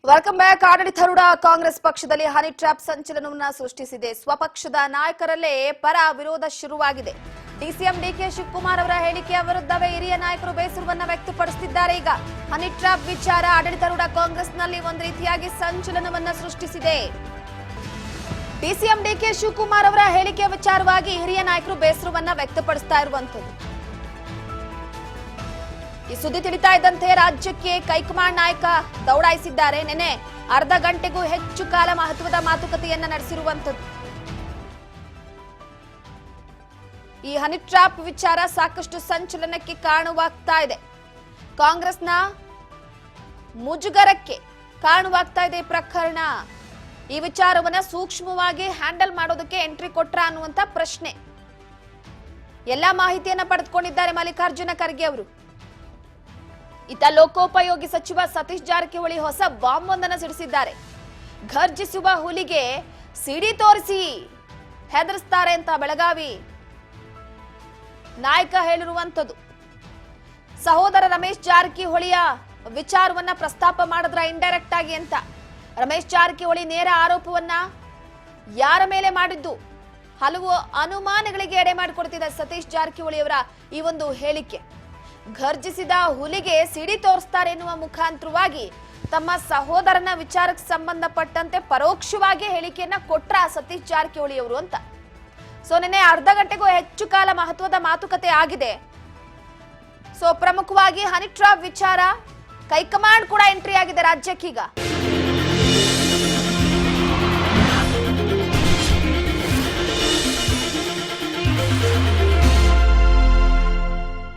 Welcome back. ಆಡಳಿತಾರೂಢ ಕಾಂಗ್ರೆಸ್ ಪಕ್ಷದಲ್ಲಿ honey trap ಸಂಚಲನವನ್ನ ಸೃಷ್ಟಿಸಿದೆ. ಸ್ವಪಕ್ಷದ ನಾಯಕರಲ್ಲೇ ಪರ ವಿರೋಧ ಶುರುವಾಗಿದೆ. ಡಿಸಿಎಂ ಡಿಕೆ ಶಿವಕುಮಾರ್ ಅವರ ಹೇಳಿಕೆಯ ವಿರುದ್ಧವೇ ಹಿರಿಯ ನಾಯಕರು ಬೇಸರವನ್ನ ವ್ಯಕ್ತಪಡಿಸುತ್ತಿದ್ದಾರೆ. ಈಗ ಹನಿ ಟ್ರ್ಯಾಪ್ ವಿಚಾರ ಆಡಳಿತಾರೂಢ ಕಾಂಗ್ರೆಸ್ನಲ್ಲಿ ಒಂದು ರೀತಿಯಾಗಿ ಸಂಚಲನವನ್ನ ಸೃಷ್ಟಿಸಿದೆ. ಡಿಸಿಎಂ ಡಿಕೆ ಶಿವಕುಮಾರ್ ಅವರ ಹೇಳಿಕೆಯ ವಿಚಾರವಾಗಿ ಹಿರಿಯ ನಾಯಕರು ಬೇಸರವನ್ನ ವ್ಯಕ್ತಪಡಿಸ್ತಾ ಇರುವಂತದ್ದು. ಈ ಸುದ್ದಿ ತಿಳಿತಾ ಇದ್ದಂತೆ ರಾಜ್ಯಕ್ಕೆ ಹೈಕಮಾಂಡ್ ನಾಯಕ ದೌಡಾಯಿಸಿದ್ದಾರೆ. ನೆನೆ ಅರ್ಧ ಗಂಟೆಗೂ ಹೆಚ್ಚು ಕಾಲ ಮಹತ್ವದ ಮಾತುಕತೆಯನ್ನ ನಡೆಸಿರುವಂತದ್ದು. ಈ ಹನಿ ಟ್ರ್ಯಾಪ್ ವಿಚಾರ ಸಾಕಷ್ಟು ಸಂಚಲನಕ್ಕೆ ಕಾರಣವಾಗ್ತಾ ಇದೆ. ಕಾಂಗ್ರೆಸ್ನ ಮುಜುಗರಕ್ಕೆ ಕಾರಣವಾಗ್ತಾ ಇದೆ ಪ್ರಕರಣ. ಈ ವಿಚಾರವನ್ನ ಸೂಕ್ಷ್ಮವಾಗಿ ಹ್ಯಾಂಡಲ್ ಮಾಡೋದಕ್ಕೆ ಎಂಟ್ರಿ ಕೊಟ್ರ ಅನ್ನುವಂತ ಪ್ರಶ್ನೆ. ಎಲ್ಲಾ ಮಾಹಿತಿಯನ್ನ ಪಡೆದುಕೊಂಡಿದ್ದಾರೆ ಮಲ್ಲಿಕಾರ್ಜುನ ಖರ್ಗೆ ಅವರು. ಇತ್ತ ಲೋಕೋಪಯೋಗಿ ಸಚಿವ ಸತೀಶ್ ಜಾರಕಿಹೊಳಿ ಹೊಸ ಬಾಂಬ್ ಒಂದನ್ನು ಸಿಡಿಸಿದ್ದಾರೆ. ಘರ್ಜಿಸುವ ಹುಲಿಗೆ ಸಿಡಿ ತೋರಿಸಿ ಹೆದರಿಸ್ತಾರೆ ಅಂತ ಬೆಳಗಾವಿ ನಾಯಕ ಹೇಳಿರುವಂತದ್ದು. ಸಹೋದರ ರಮೇಶ್ ಜಾರಕಿಹೊಳಿಯ ವಿಚಾರವನ್ನ ಪ್ರಸ್ತಾಪ ಮಾಡಿದ್ರ ಇಂಡೈರೆಕ್ಟ್ ಆಗಿ ಅಂತ. ರಮೇಶ್ ಜಾರಕಿಹೊಳಿ ನೇರ ಆರೋಪವನ್ನ ಯಾರ ಮೇಲೆ ಮಾಡಿದ್ದು, ಹಲವು ಅನುಮಾನಗಳಿಗೆ ಎಡೆ ಮಾಡಿಕೊಡ್ತಿದೆ ಸತೀಶ್ ಜಾರಕಿಹೊಳಿ ಅವರ ಈ ಒಂದು ಹೇಳಿಕೆ. ಘರ್ಜಿಸಿದ ಹುಲಿಗೆ ಸಿಡಿ ತೋರಿಸ್ತಾರೆ ಎನ್ನುವ ಮುಖಾಂತರವಾಗಿ ತಮ್ಮ ಸಹೋದರನ ವಿಚಾರಕ್ಕೆ ಸಂಬಂಧಪಟ್ಟಂತೆ ಪರೋಕ್ಷವಾಗಿ ಹೇಳಿಕೆಯನ್ನ ಕೊಟ್ರ ಸತೀಶ್ ಜಾರಕಿಹೊಳಿ ಅವರು ಅಂತ. ಸೊ ನಿನ್ನೆ ಅರ್ಧ ಗಂಟೆಗೂ ಹೆಚ್ಚು ಕಾಲ ಮಹತ್ವದ ಮಾತುಕತೆ ಆಗಿದೆ. ಸೊ ಪ್ರಮುಖವಾಗಿ ಹನಿ ಟ್ರ್ಯಾಪ್ ವಿಚಾರ ಹೈಕಮಾಂಡ್ ಕೂಡ ಎಂಟ್ರಿ ಆಗಿದೆ ರಾಜ್ಯಕ್ಕೀಗ.